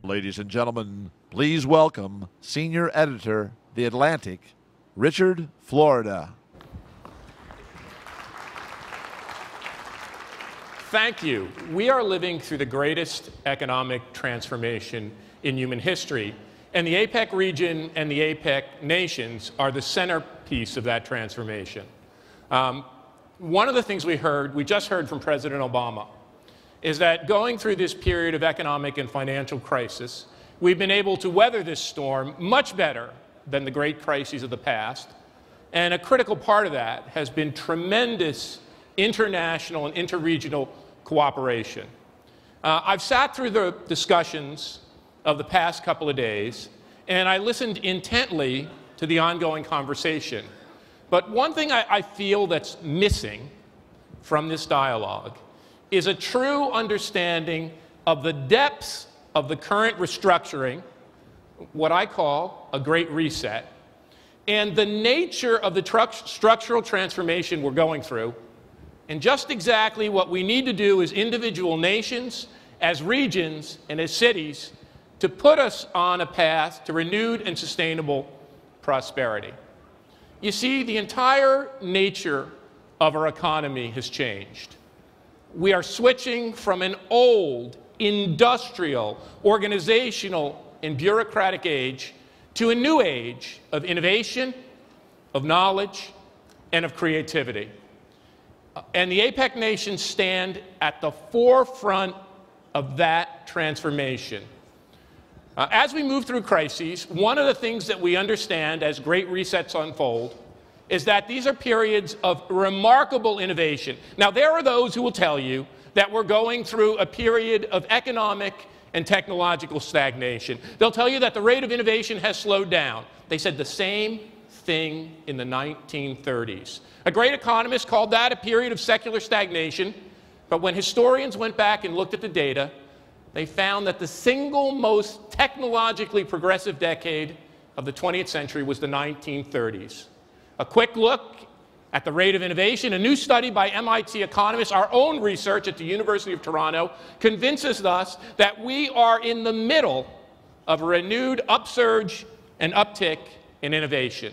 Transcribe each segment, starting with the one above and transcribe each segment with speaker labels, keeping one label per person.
Speaker 1: Ladies and gentlemen, please welcome Senior Editor, The Atlantic, Richard Florida.
Speaker 2: Thank you. We are living through the greatest economic transformation in human history, and the APEC region and the APEC nations are the centerpiece of that transformation. One of the things we just heard from President Obama, is that going through this period of economic and financial crisis, we've been able to weather this storm much better than the great crises of the past. And a critical part of that has been tremendous international and interregional cooperation. I've sat through the discussions of the past couple of days, and I listened intently to the ongoing conversation. But one thing I feel that's missing from this dialogue is a true understanding of the depths of the current restructuring, what I call a great reset, and the nature of the structural transformation we're going through, and just exactly what we need to do as individual nations, as regions, and as cities to put us on a path to renewed and sustainable prosperity. You see, the entire nature of our economy has changed. We are switching from an old, industrial, organizational, and bureaucratic age to a new age of innovation, of knowledge, and of creativity. And the APEC nations stand at the forefront of that transformation. As we move through crises, one of the things that we understand as great resets unfold is that these are periods of remarkable innovation. Now, there are those who will tell you that we're going through a period of economic and technological stagnation. They'll tell you that the rate of innovation has slowed down. They said the same thing in the 1930s. A great economist called that a period of secular stagnation, but when historians went back and looked at the data, they found that the single most technologically progressive decade of the 20th century was the 1930s. A quick look at the rate of innovation, a new study by MIT economists, our own research at the University of Toronto, convinces us that we are in the middle of a renewed upsurge and uptick in innovation.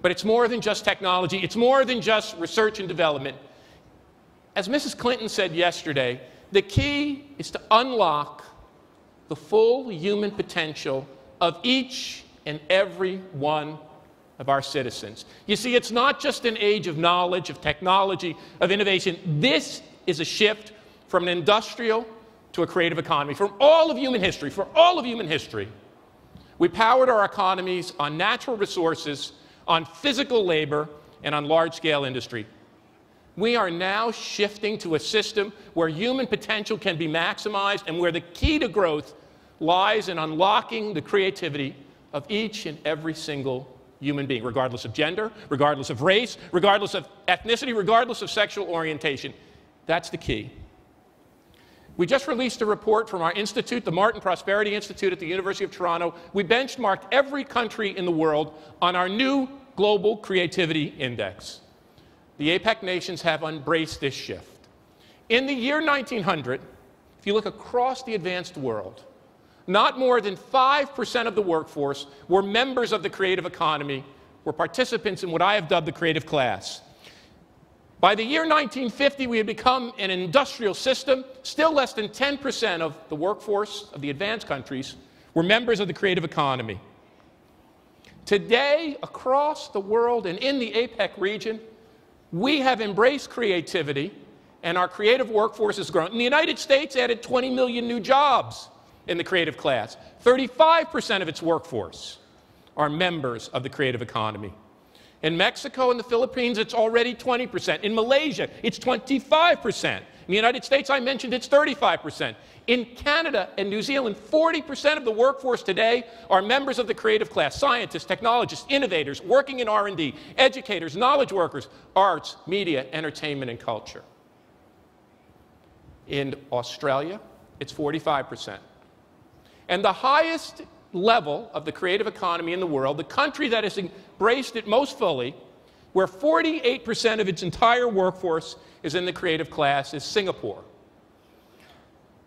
Speaker 2: But it's more than just technology. It's more than just research and development. As Mrs. Clinton said yesterday, the key is to unlock the full human potential of each and every one of our citizens. You see, it's not just an age of knowledge, of technology, of innovation. This is a shift from an industrial to a creative economy. For all of human history, we powered our economies on natural resources, on physical labor, and on large-scale industry. We are now shifting to a system where human potential can be maximized and where the key to growth lies in unlocking the creativity of each and every single human being, regardless of gender, regardless of race, regardless of ethnicity, regardless of sexual orientation. That's the key. We just released a report from our institute, the Martin Prosperity Institute at the University of Toronto. We benchmarked every country in the world on our new Global Creativity Index. The APEC nations have embraced this shift. In the year 1900, if you look across the advanced world, not more than 5% of the workforce were members of the creative economy, were participants in what I have dubbed the creative class. By the year 1950, we had become an industrial system. Still less than 10% of the workforce of the advanced countries were members of the creative economy. Today, across the world and in the APEC region, we have embraced creativity, and our creative workforce has grown. In the United States, added 20 million new jobs in the creative class. 35% of its workforce are members of the creative economy. In Mexico and the Philippines, it's already 20%. In Malaysia, it's 25%. In the United States, I mentioned it's 35%. In Canada and New Zealand, 40% of the workforce today are members of the creative class: scientists, technologists, innovators, working in R&D, educators, knowledge workers, arts, media, entertainment, and culture. In Australia, it's 45%. And the highest level of the creative economy in the world, the country that has embraced it most fully, where 48% of its entire workforce is in the creative class, is Singapore.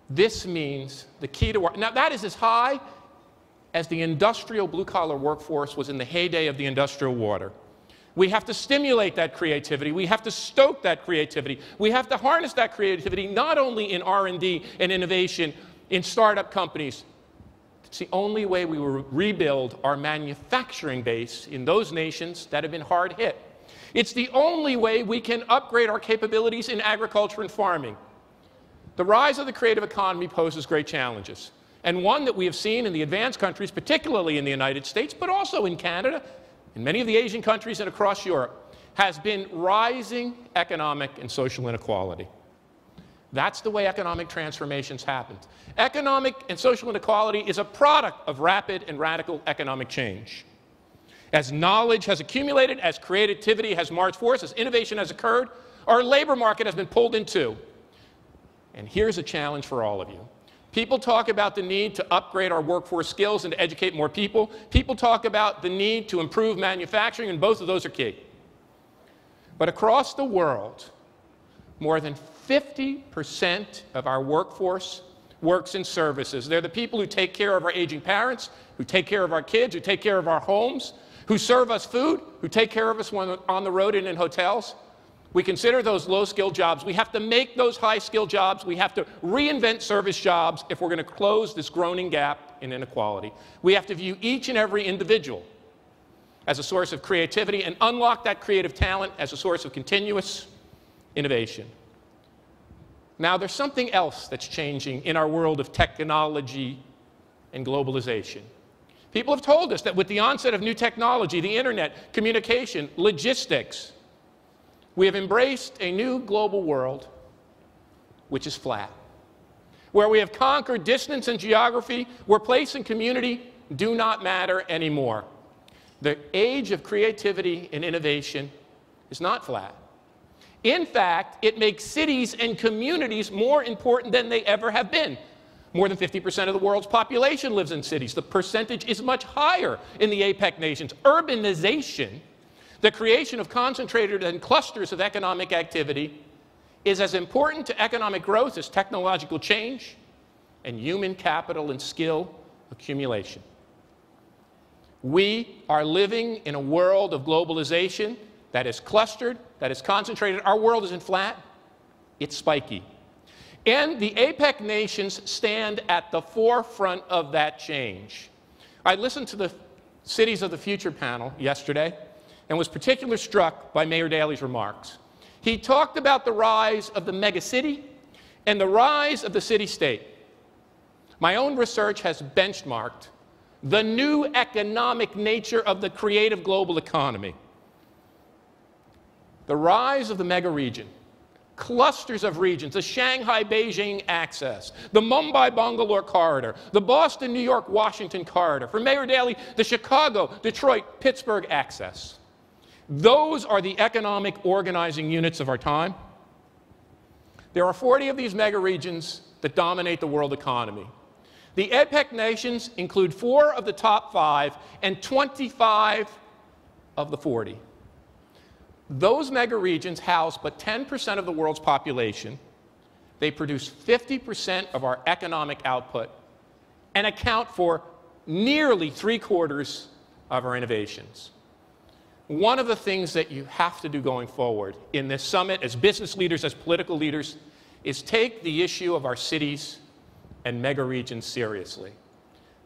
Speaker 2: This means the key to our, now that is as high as the industrial blue-collar workforce was in the heyday of the industrial water. We have to stimulate that creativity. We have to stoke that creativity. We have to harness that creativity not only in R&D and innovation in startup companies. It's the only way we will rebuild our manufacturing base in those nations that have been hard hit. It's the only way we can upgrade our capabilities in agriculture and farming. The rise of the creative economy poses great challenges, and one that we have seen in the advanced countries, particularly in the United States, but also in Canada, in many of the Asian countries and across Europe, has been rising economic and social inequality. That's the way economic transformations happen. Economic and social inequality is a product of rapid and radical economic change. As knowledge has accumulated, as creativity has marched forth, as innovation has occurred, our labor market has been pulled in two. And here's a challenge for all of you. People talk about the need to upgrade our workforce skills and to educate more people. People talk about the need to improve manufacturing, and both of those are key. But across the world, more than 50% of our workforce works in services. They're the people who take care of our aging parents, who take care of our kids, who take care of our homes, who serve us food, who take care of us when we're on the road and in hotels. We consider those low-skilled jobs. We have to make those high-skilled jobs. We have to reinvent service jobs if we're going to close this groaning gap in inequality. We have to view each and every individual as a source of creativity and unlock that creative talent as a source of continuous innovation. Now, there's something else that's changing in our world of technology and globalization. People have told us that with the onset of new technology, the internet, communication, logistics, we have embraced a new global world which is flat, where we have conquered distance and geography, where place and community do not matter anymore. The age of creativity and innovation is not flat. In fact, it makes cities and communities more important than they ever have been. More than 50% of the world's population lives in cities. The percentage is much higher in the APEC nations. Urbanization, the creation of concentrated and clusters of economic activity, is as important to economic growth as technological change and human capital and skill accumulation. We are living in a world of globalization that is clustered, that is concentrated. Our world isn't flat, it's spiky. And the APEC nations stand at the forefront of that change. I listened to the Cities of the Future panel yesterday and was particularly struck by Mayor Daley's remarks. He talked about the rise of the megacity and the rise of the city-state. My own research has benchmarked the new economic nature of the creative global economy. The rise of the mega-region, clusters of regions, the Shanghai-Beijing axis, the Mumbai-Bangalore corridor, the Boston-New York-Washington corridor, for Mayor Daley, the Chicago-Detroit-Pittsburgh axis. Those are the economic organizing units of our time. There are 40 of these mega-regions that dominate the world economy. The APEC nations include 4 of the top 5 and 25 of the 40. Those mega-regions house but 10% of the world's population. They produce 50% of our economic output and account for nearly 3/4 of our innovations. One of the things that you have to do going forward in this summit as business leaders, as political leaders, is take the issue of our cities and mega-regions seriously.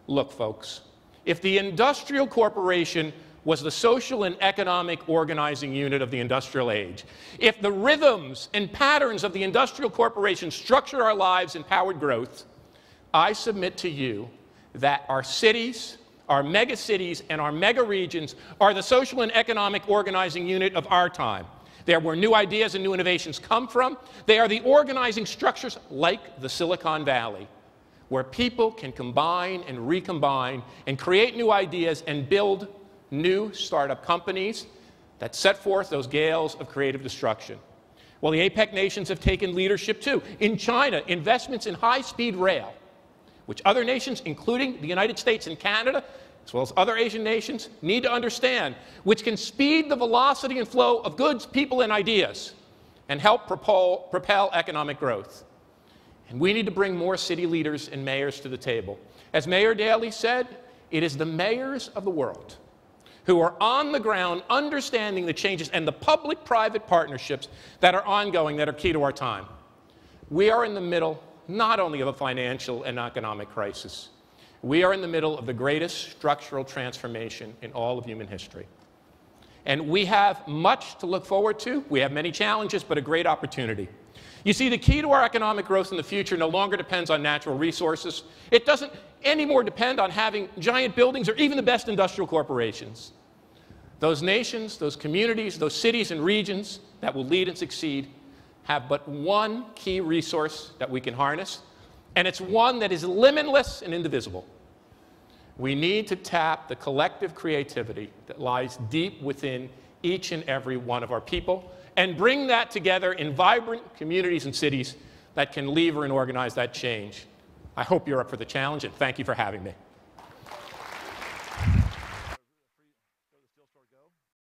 Speaker 2: Look, folks, if the industrial corporation was the social and economic organizing unit of the industrial age, if the rhythms and patterns of the industrial corporation structure our lives in powered growth, I submit to you that our cities, our megacities, and our mega-regions are the social and economic organizing unit of our time. They are where new ideas and new innovations come from. They are the organizing structures like the Silicon Valley, where people can combine and recombine and create new ideas and build new startup companies that set forth those gales of creative destruction. Well, the APEC nations have taken leadership too. In China, investments in high-speed rail, which other nations, including the United States and Canada, as well as other Asian nations, need to understand, which can speed the velocity and flow of goods, people, and ideas, and help propel economic growth. And we need to bring more city leaders and mayors to the table. As Mayor Daley said, it is the mayors of the world who are on the ground understanding the changes and the public-private partnerships that are ongoing that are key to our time. We are in the middle not only of a financial and economic crisis, we are in the middle of the greatest structural transformation in all of human history. And we have much to look forward to. We have many challenges, but a great opportunity. You see, the key to our economic growth in the future no longer depends on natural resources. It doesn't anymore depend on having giant buildings or even the best industrial corporations. Those nations, those communities, those cities and regions that will lead and succeed have but one key resource that we can harness, and it's one that is limitless and indivisible. We need to tap the collective creativity that lies deep within each and every one of our people and bring that together in vibrant communities and cities that can lever and organize that change. I hope you're up for the challenge, and thank you for having me.